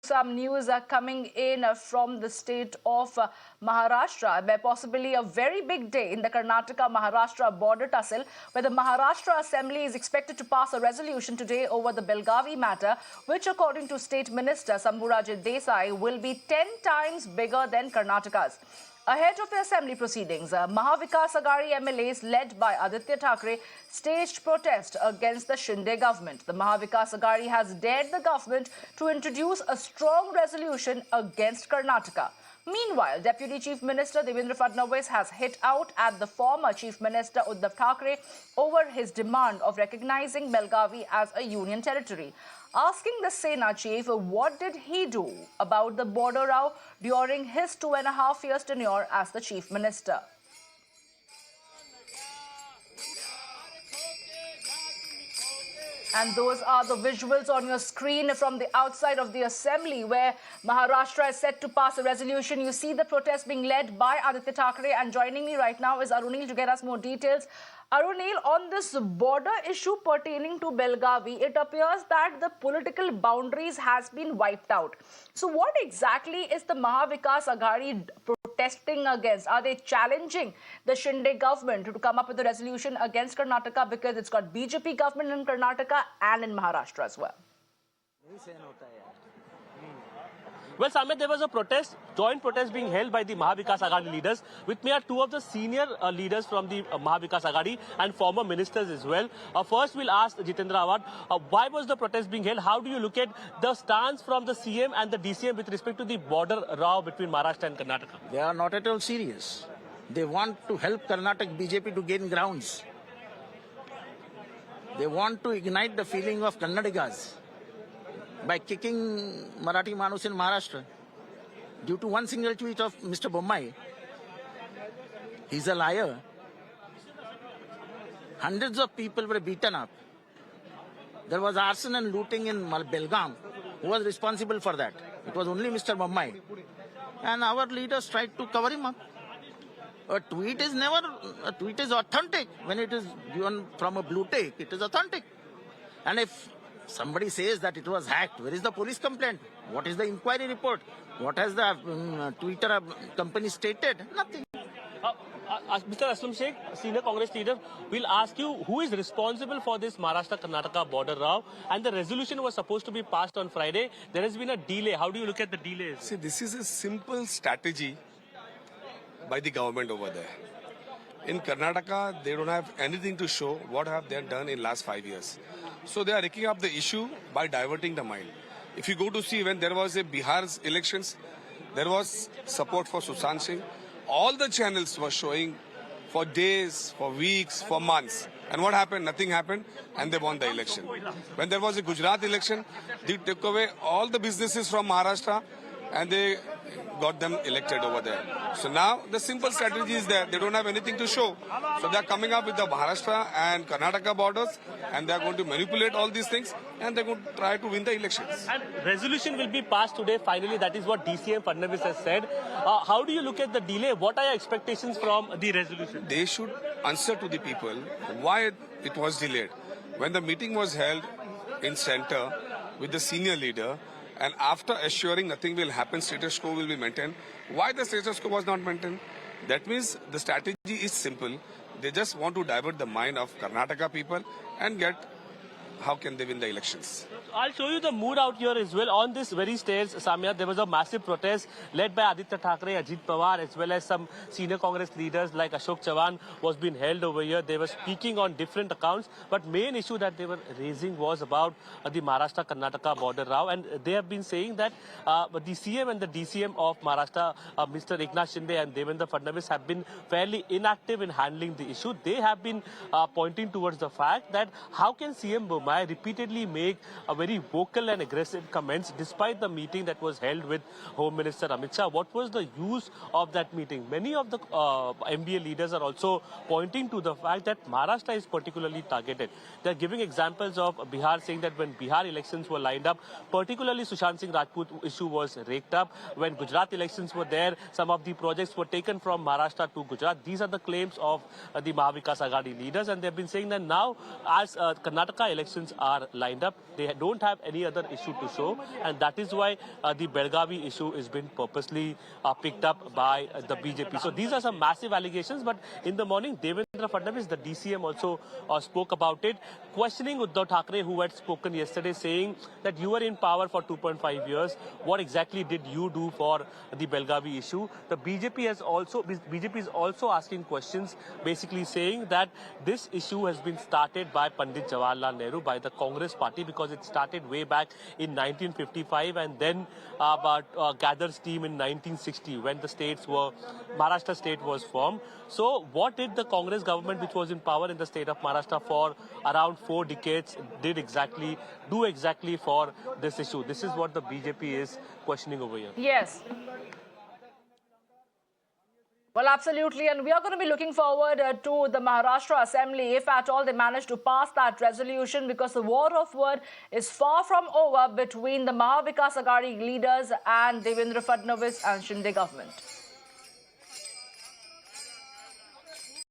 Some news are coming in from the state of Maharashtra, where possibly a very big day in the Karnataka-Maharashtra border tussle, where the Maharashtra Assembly is expected to pass a resolution today over the Belagavi matter, which according to State Minister Sambhurajit Desai will be 10 times bigger than Karnataka's. Ahead of the assembly proceedings, Maha MLAs led by Aditya Thackeray staged protest against the Shinde government. The Maha has dared the government to introduce a strong resolution against Karnataka. Meanwhile, Deputy Chief Minister Devendra Fadnavis has hit out at the former Chief Minister Uddhav Thackeray over his demand of recognizing Belagavi as a union territory. Asking the Sena chief what did he do about the border row during his 2.5 years tenure as the Chief Minister. And those are the visuals on your screen from the outside of the assembly, where Maharashtra is set to pass a resolution. You see the protest being led by Aditya Thackeray, and joining me right now is Arunil to get us more details. Arunil, on this border issue pertaining to Belagavi, it appears that the political boundaries has been wiped out. So what exactly is the Maha protesting against? Are they challenging the Shinde government to come up with a resolution against Karnataka because it's got BJP government in Karnataka and in Maharashtra as well? Well, Samir, there was a joint protest being held by the Maha leaders. With me are two of the senior leaders from the Maha and former ministers as well. First, we'll ask Jitendra Awad, why was the protest being held? How do you look at the stance from the CM and the DCM with respect to the border row between Maharashtra and Karnataka? They are not at all serious. They want to help Karnataka BJP to gain grounds. They want to ignite the feeling of Kannadigas by kicking Marathi Manus in Maharashtra due to one single tweet of Mr. Bommai. He's a liar. Hundreds of people were beaten up. There was arson and looting in Belgaum. Who was responsible for that? It was only Mr. Bommai. And our leaders tried to cover him up. A tweet is authentic. When it is given from a blue tick, it is authentic. And if somebody says that it was hacked, where is the police complaint? What is the inquiry report? What has the Twitter company stated? Nothing. Mr. Aslam Sheikh, senior Congress leader, will ask you who is responsible for this Maharashtra-Karnataka border row, and the resolution was supposed to be passed on Friday. There has been a delay. How do you look at the delays? See, this is a simple strategy by the government over there. In Karnataka, they don't have anything to show what have they done in last 5 years. So they are raking up the issue by diverting the mind. If you go to see when there was a Bihar's elections, there was support for Sushant Singh. All the channels were showing for days, for weeks, for months. And what happened? Nothing happened, and they won the election. When there was a Gujarat election, they took away all the businesses from Maharashtra, and they got them elected over there. So now the simple strategy is there. They don't have anything to show. So they are coming up with the Maharashtra and Karnataka borders, and they are going to manipulate all these things, and they are going to try to win the elections. And resolution will be passed today. Finally, that is what DCM Fadnavis has said. How do you look at the delay? What are your expectations from the resolution? They should answer to the people why it was delayed. When the meeting was held in center with the senior leader, and after assuring nothing will happen, status quo will be maintained. Why the status quo was not maintained? That means the strategy is simple. They just want to divert the mind of Karnataka people and get how can they win the elections. I'll show you the mood out here as well. On this very stage, Samia, there was a massive protest led by Aditya Thackeray, Ajit Pawar, as well as some senior Congress leaders like Ashok Chavan was being held over here. They were speaking on different accounts, but main issue that they were raising was about the Maharashtra-Karnataka border row, and they have been saying that the CM and the DCM of Maharashtra, Mr. Eknath Shinde and Devendra Fadnavis, have been fairly inactive in handling the issue. They have been pointing towards the fact that how can CM Bommai repeatedly make a very vocal and aggressive comments despite the meeting that was held with Home Minister Amit Shah. What was the use of that meeting? Many of the MVA leaders are also pointing to the fact that Maharashtra is particularly targeted. They are giving examples of Bihar, saying that when Bihar elections were lined up, particularly Sushant Singh Rajput issue was raked up. When Gujarat elections were there, some of the projects were taken from Maharashtra to Gujarat. These are the claims of the Maha leaders, and they have been saying that now as Karnataka elections are lined up, they don't don't have any other issue to show, and that is why the Belagavi issue has been purposely picked up by the BJP. So these are some massive allegations, but in the morning, Devendra Fadnavis, the DCM, also spoke about it, questioning Uddhav Thackeray, who had spoken yesterday, saying that you were in power for 2.5 years. What exactly did you do for the Belagavi issue? The BJP is also asking questions, basically saying that this issue has been started by Pandit Jawaharlal Nehru, by the Congress party, because it started way back in 1955 and then gathered steam in 1960 when the Maharashtra state was formed. So what did the Congress government, which was in power in the state of Maharashtra for around 4 decades, do exactly for this issue? This is what the BJP is questioning over here. Yes. Well, absolutely. And we are going to be looking forward to the Maharashtra Assembly, if at all they manage to pass that resolution, because the war of word is far from over between the Maha Vikas Aghadi leaders and Devendra Fadnavis and Shinde government.